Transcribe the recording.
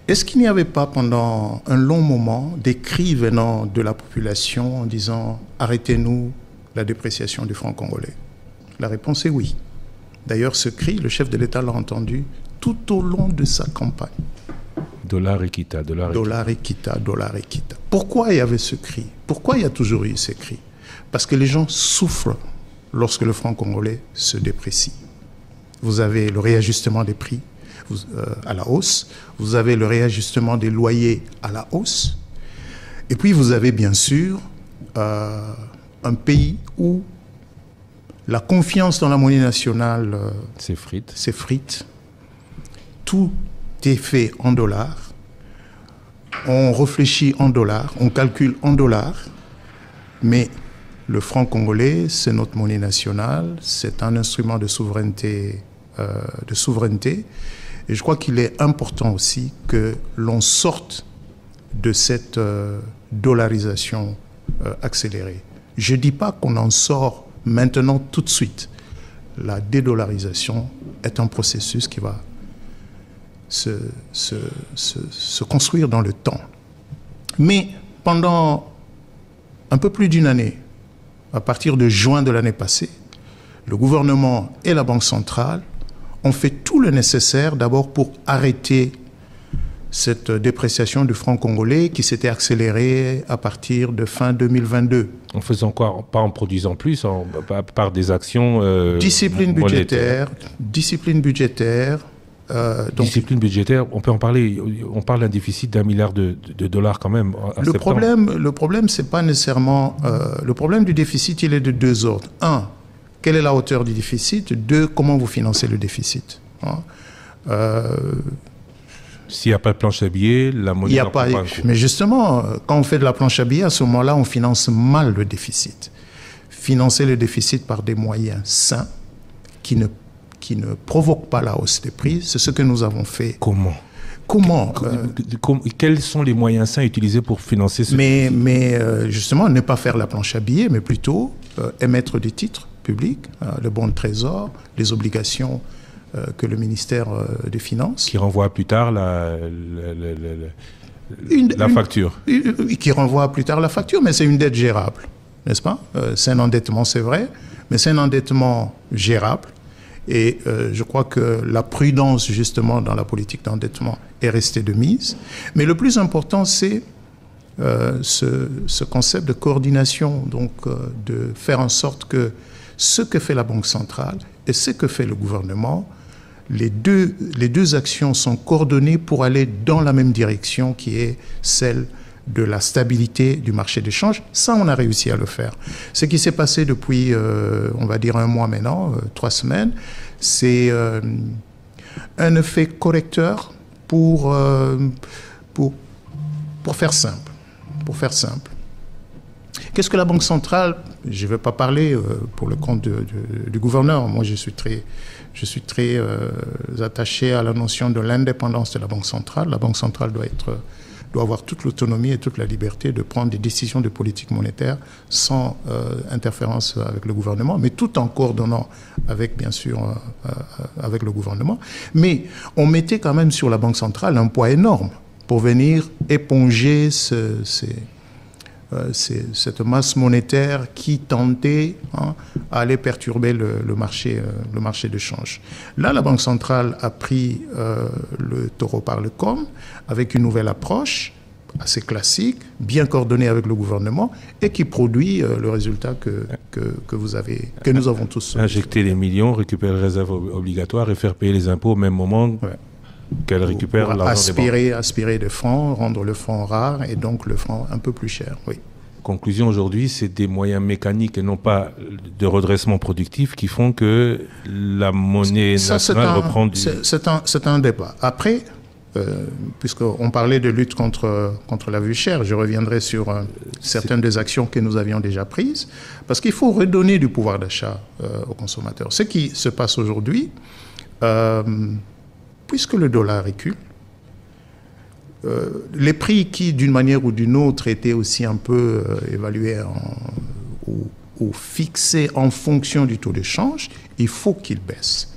Est-ce qu'il n'y avait pas pendant un long moment des cris venant de la population en disant « Arrêtez-nous la dépréciation du franc congolais » ? La réponse est oui. D'ailleurs, ce cri, le chef de l'État l'a entendu tout au long de sa campagne. Dollar Equita, dollar Equita. Dollar Equita, dollar Equita. Pourquoi il y avait ce cri? Pourquoi il y a toujours eu ces cris? Parce que les gens souffrent lorsque le franc congolais se déprécie. Vous avez le réajustement des prix à la hausse, vous avez le réajustement des loyers à la hausse, et puis vous avez bien sûr un pays où la confiance dans la monnaie nationale s'effrite. Tout est fait en dollars, on réfléchit en dollars, on calcule en dollars, mais le franc congolais, c'est notre monnaie nationale, c'est un instrument de souveraineté. Et je crois qu'il est important aussi que l'on sorte de cette dollarisation accélérée. Je ne dis pas qu'on en sort maintenant tout de suite. La dédollarisation est un processus qui va se construire dans le temps. Mais pendant un peu plus d'une année, à partir de juin de l'année passée, le gouvernement et la Banque centrale ont fait tout le nécessaire d'abord pour arrêter cette dépréciation du franc congolais qui s'était accélérée à partir de fin 2022. En faisant quoi? Pas en produisant plus, par des actions discipline budgétaire. Discipline budgétaire, on peut en parler. On parle d'un déficit d'1 milliard de dollars quand même. Le problème, c'est pas nécessairement... le problème du déficit, il est de deux ordres. Un, quelle est la hauteur du déficit? Deux, comment vous financez le déficit? S'il n'y a pas de planche à billets, la monnaie n'en prend pas un coup. Mais justement, quand on fait de la planche à billets, à ce moment-là, on finance mal le déficit. Financer le déficit par des moyens sains qui ne provoquent pas la hausse des prix, c'est ce que nous avons fait. Comment? Quels sont les moyens sains utilisés pour financer ce déficit? Mais justement, ne pas faire la planche à billets, mais plutôt émettre des titres publics, le bon de trésor, les obligations que le ministère des Finances... Qui renvoie à plus tard la facture. Qui renvoie à plus tard la facture, mais c'est une dette gérable, n'est-ce pas? C'est un endettement, c'est vrai, mais c'est un endettement gérable. Et je crois que la prudence, justement, dans la politique d'endettement est restée de mise. Mais le plus important, c'est ce concept de coordination, donc de faire en sorte que ce que fait la Banque centrale et ce que fait le gouvernement, les deux actions sont coordonnées pour aller dans la même direction qui est celle de la stabilité du marché d'échange. Ça, on a réussi à le faire. Ce qui s'est passé depuis, on va dire, un mois maintenant, 3 semaines, c'est un effet correcteur pour faire simple. Qu'est-ce que la Banque centrale? Je ne vais pas parler pour le compte du gouverneur. Moi, je suis très attaché à la notion de l'indépendance de la Banque centrale. La Banque centrale doit avoir toute l'autonomie et toute la liberté de prendre des décisions de politique monétaire sans interférence avec le gouvernement, mais tout en coordonnant avec, bien sûr, avec le gouvernement. Mais on mettait quand même sur la Banque centrale un poids énorme pour venir éponger cette masse monétaire qui tentait à aller perturber le marché de change. Là, la Banque centrale a pris le taureau par le corne avec une nouvelle approche assez classique, bien coordonnée avec le gouvernement et qui produit le résultat que nous avons tous. Injecter les millions, récupérer les réserves obligatoires et faire payer les impôts au même moment. Ouais. Qu'elle récupère l'argent des banques. Aspirer des francs, rendre le franc rare et donc le franc un peu plus cher, oui. Conclusion aujourd'hui, c'est des moyens mécaniques et non pas de redressement productif qui font que la monnaie nationale reprend du... C'est un débat. Après, puisqu'on parlait de lutte contre la vie chère, je reviendrai sur certaines des actions que nous avions déjà prises, parce qu'il faut redonner du pouvoir d'achat aux consommateurs. Ce qui se passe aujourd'hui... puisque le dollar recule, les prix qui, d'une manière ou d'une autre, étaient aussi un peu évalués ou fixés en fonction du taux de change, il faut qu'ils baissent.